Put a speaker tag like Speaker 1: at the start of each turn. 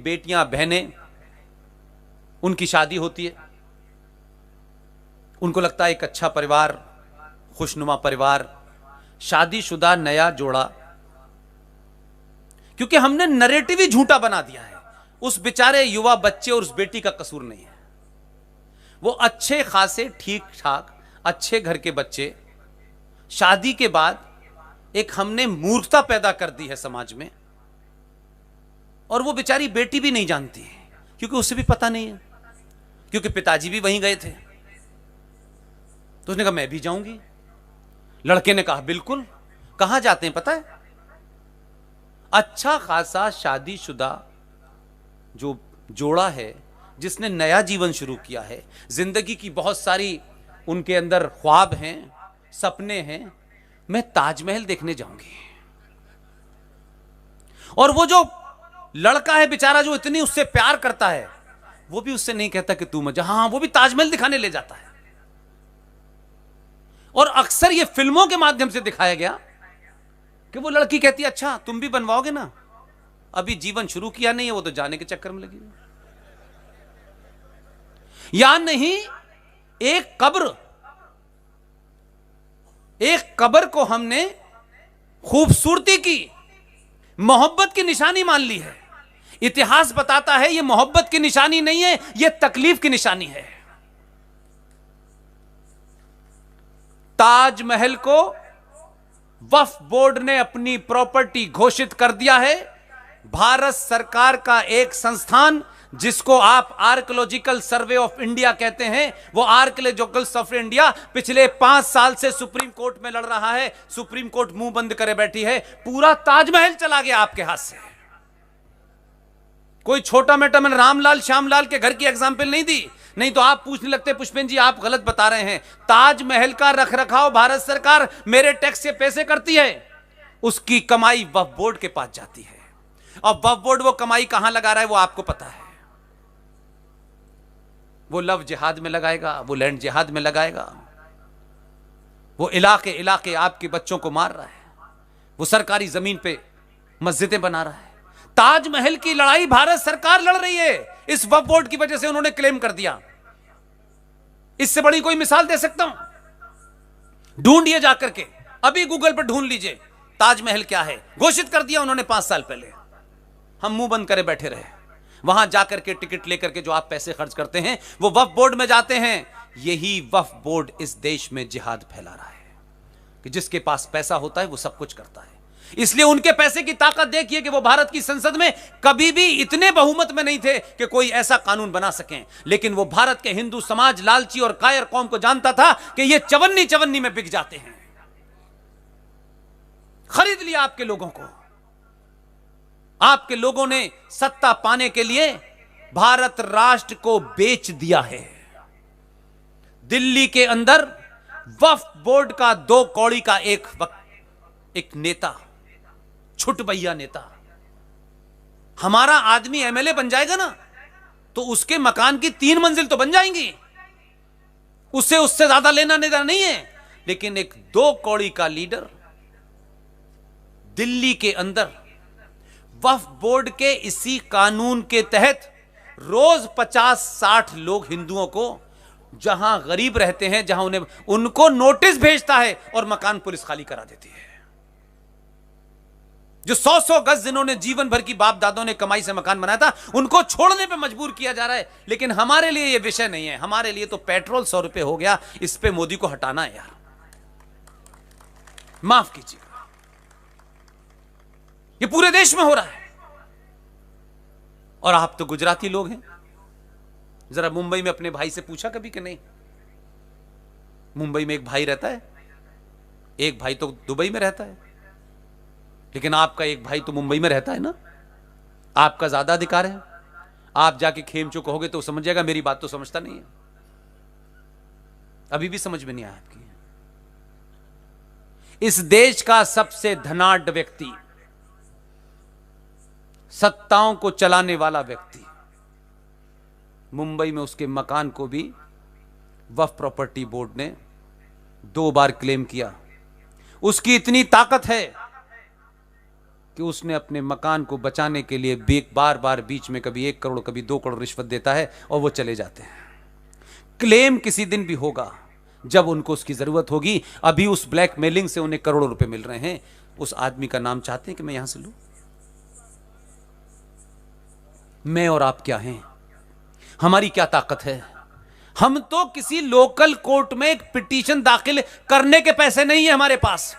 Speaker 1: बेटियां बहनें, उनकी शादी होती है, उनको लगता है एक अच्छा परिवार, खुशनुमा परिवार, शादीशुदा नया जोड़ा, क्योंकि हमने नरेटिव ही झूठा बना दिया है। उस बेचारे युवा बच्चे और उस बेटी का कसूर नहीं है। वो अच्छे खासे ठीक ठाक अच्छे घर के बच्चे, शादी के बाद एक हमने मूर्खता पैदा कर दी है समाज में, और वो बेचारी बेटी भी नहीं जानती है, क्योंकि उसे भी पता नहीं है, क्योंकि पिताजी भी वहीं गए थे। तो उसने कहा मैं भी जाऊंगी। लड़के ने कहा बिल्कुल। कहां जाते हैं पता है? अच्छा खासा शादीशुदा जो जोड़ा है, जिसने नया जीवन शुरू किया है, जिंदगी की बहुत सारी उनके अंदर ख्वाब हैं, सपने हैं, मैं ताजमहल देखने जाऊंगी। और वो जो लड़का है बेचारा, जो इतनी उससे प्यार करता है, वो भी उससे नहीं कहता कि तू मजा, हाँ वो भी ताजमहल दिखाने ले जाता है। और अक्सर ये फिल्मों के माध्यम से दिखाया गया कि वो लड़की कहती है अच्छा तुम भी बनवाओगे ना, अभी जीवन शुरू किया नहीं है, वो तो जाने के चक्कर में लगी। या नहीं, एक कब्र को हमने खूबसूरती की, मोहब्बत की निशानी मान ली है। इतिहास बताता है ये मोहब्बत की निशानी नहीं है, ये तकलीफ की निशानी है। ताजमहल को वक्फ बोर्ड ने अपनी प्रॉपर्टी घोषित कर दिया है। भारत सरकार का एक संस्थान, जिसको आप आर्कियोलॉजिकल सर्वे ऑफ इंडिया कहते हैं, वो आर्कियोलॉजिकल सर्वे इंडिया पिछले 5 साल से सुप्रीम कोर्ट में लड़ रहा है। सुप्रीम कोर्ट मुंह बंद करे बैठी है। पूरा ताजमहल चला गया आपके हाथ से। कोई छोटा मोटा, मैंने रामलाल श्यामलाल के घर की एग्जाम्पल नहीं दी, नहीं तो आप पूछने लगते पुष्पेंद्र जी आप गलत बता रहे हैं। ताजमहल का रखरखाव भारत सरकार मेरे टैक्स से पैसे करती है, उसकी कमाई वक्फ बोर्ड के पास जाती है। और वक्फ बोर्ड वो कमाई कहां लगा रहा है वो आपको पता है। वो लव जिहाद में लगाएगा, वो लैंड जिहाद में लगाएगा, वो इलाके इलाके आपके बच्चों को मार रहा है, वो सरकारी जमीन पे मस्जिदें बना रहा है। ताजमहल की लड़ाई भारत सरकार लड़ रही है, इस वक्फ बोर्ड की वजह से उन्होंने क्लेम कर दिया। इससे बड़ी कोई मिसाल दे सकता हूं? ढूंढिए जाकर के, अभी गूगल पर ढूंढ लीजिए ताजमहल क्या है। घोषित कर दिया उन्होंने 5 साल पहले, हम मुंह बंद करे बैठे रहे। वहां जाकर के टिकट लेकर के जो आप पैसे खर्च करते हैं वो वक्फ बोर्ड में जाते हैं। यही वक्फ बोर्ड इस देश में जिहाद फैला रहा है कि जिसके पास पैसा होता है वो सब कुछ करता है। इसलिए उनके पैसे की ताकत देखिए कि वो भारत की संसद में कभी भी इतने बहुमत में नहीं थे कि कोई ऐसा कानून बना सकें। लेकिन वो भारत के हिंदू समाज, लालची और कायर कौम को जानता था कि ये चवन्नी चवन्नी में बिक जाते हैं। खरीद लिया आपके लोगों को। आपके लोगों ने सत्ता पाने के लिए भारत राष्ट्र को बेच दिया है। दिल्ली के अंदर वक्फ बोर्ड का 2 कौड़ी का एक नेता, छुटभैया नेता, हमारा आदमी एमएलए बन जाएगा ना तो उसके मकान की 3 मंजिल तो बन जाएंगी, उससे ज्यादा लेना देना नहीं है। लेकिन एक 2 कौड़ी का लीडर दिल्ली के अंदर वक्फ बोर्ड के इसी कानून के तहत रोज 50-60 लोग हिंदुओं को, जहां गरीब रहते हैं, जहां उनको नोटिस भेजता है और मकान पुलिस खाली करा देती है। जो 100-100 गज जिन्होंने जीवन भर की बाप दादों ने कमाई से मकान बनाया था, उनको छोड़ने पे मजबूर किया जा रहा है। लेकिन हमारे लिए यह विषय नहीं है। हमारे लिए तो पेट्रोल 100 रुपए हो गया, इस पे मोदी को हटाना है यार, माफ कीजिए। ये पूरे देश में हो रहा है। और आप तो गुजराती लोग हैं, जरा मुंबई में अपने भाई से पूछा कभी कि नहीं? मुंबई में एक भाई रहता है, एक भाई तो दुबई में रहता है, लेकिन आपका एक भाई तो मुंबई में रहता है ना, आपका ज्यादा अधिकार है। आप जाके खेमचो कहोगे तो समझ जाएगा मेरी बात तो समझता नहीं है। अभी भी समझ में नहीं आया आपकी। इस देश का सबसे धनाढ्य व्यक्ति, सत्ताओं को चलाने वाला व्यक्ति, मुंबई में उसके मकान को भी वक्फ प्रॉपर्टी बोर्ड ने 2 बार क्लेम किया। उसकी इतनी ताकत है कि उसने अपने मकान को बचाने के लिए बार बार बीच में कभी 1 करोड़ कभी 2 करोड़ रिश्वत देता है और वो चले जाते हैं। क्लेम किसी दिन भी होगा जब उनको उसकी जरूरत होगी। अभी उस ब्लैकमेलिंग से उन्हें करोड़ों रुपए मिल रहे हैं। उस आदमी का नाम चाहते हैं कि मैं यहां से लूं? मैं और आप क्या हैं? हमारी क्या ताकत है? हम तो किसी लोकल कोर्ट में एक पिटीशन दाखिल करने के पैसे नहीं है हमारे पास।